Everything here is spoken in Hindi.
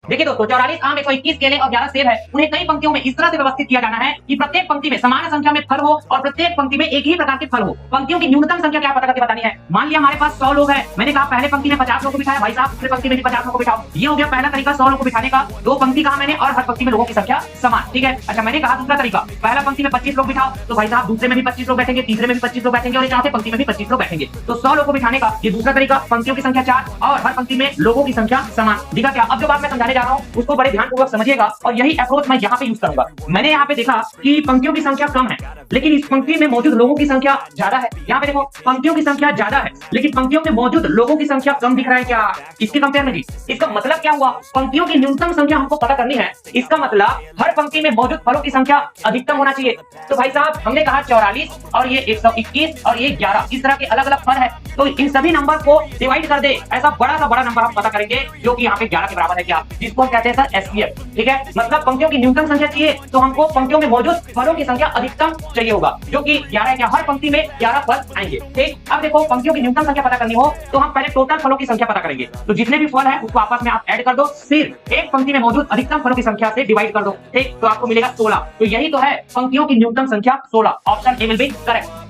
देखिए दोस्तों, 44 आम, 121 केले और 11 सेब है। उन्हें कई पंक्तियों में इस तरह से व्यवस्थित किया जाना है कि प्रत्येक पंक्ति में समान संख्या में फल हो और प्रत्येक पंक्ति में एक ही प्रकार के फल हो। पंक्तियों की न्यूनतम संख्या क्या पता करके बतानी है। मान लिया हमारे पास 100 लोग हैं, मैंने कहा पहले पंक्ति में 50 लोगों को बिठाया, भाई साहब दूसरे पंक्ति में भी 50 लोगों को बिठाओ। ये हो गया पहला तरीका 100 लोगों को बिठाने का। दो पंक्ति कहा मैंने और हर पंक्ति में लोगों की संख्या समान, ठीक है। अच्छा, मैंने कहा दूसरा तरीका, पहला पंक्ति में 25 लोग बिठाओ, तो भाई साहब दूसरे में भी 25 लोग बैठेंगे, तीसरे में भी 25 लोग बैठेंगे और चौथे पंक्ति में भी 25 लोग बैठेंगे। तो 100 लोगों को बिठाने का ये दूसरा तरीका, पंक्तियों की संख्या 4 और हर पंक्ति में लोगों की संख्या समान। दिखा क्या? अब जो बात मैं समझाने जा रहा हूँ उसको बड़े ध्यानपूर्वक समझिएगा और यही अप्रोच मैं यहाँ पे यूज करूंगा। मैंने यहाँ पे देखा कि पंक्तियों की संख्या कम है लेकिन इस पंक्ति में मौजूद लोगों की संख्या ज्यादा है। यहाँ पे देखो, पंक्तियों की संख्या ज्यादा है लेकिन पंक्तियों में मौजूद लोगों की संख्या कम दिख रहा है। क्या इसके कंपेयर में जी? इसका मतलब क्या हुआ? पंक्तियों की न्यूनतम संख्या हमको पता करनी है, इसका मतलब हर पंक्ति में मौजूद फलों की संख्या अधिकतम होना चाहिए। तो भाई साहब हमने कहा 44 और ये 121 और ये 11, इस तरह के अलग अलग फल है, तो इन सभी नंबर को डिवाइड कर दे, ऐसा बड़ा सा बड़ा नंबर हम पता करेंगे जो कि यहाँ पे 11 के बराबर है। क्या? जिसको हम कहते हैं सर एसपीएफ, ठीक है। मतलब पंक्तियों की न्यूनतम संख्या चाहिए तो हमको पंक्तियों में मौजूद फलों की संख्या अधिकतम चाहिए होगा, जो कि 11 है। क्या? हर पंक्ति में 11 फल आएंगे, ठीक। अब देखो, पंक्तियों की न्यूनतम संख्या पता करनी हो तो हम पहले टोटल फलों की संख्या पता करेंगे। तो जितने भी फल है उसको आपस में आप ऐड कर दो, फिर एक पंक्ति में मौजूद अधिकतम फलों की संख्या से डिवाइड कर दो, ठीक। तो आपको मिलेगा 16। तो यही तो है पंक्तियों की न्यूनतम संख्या 16। Option A will be correct.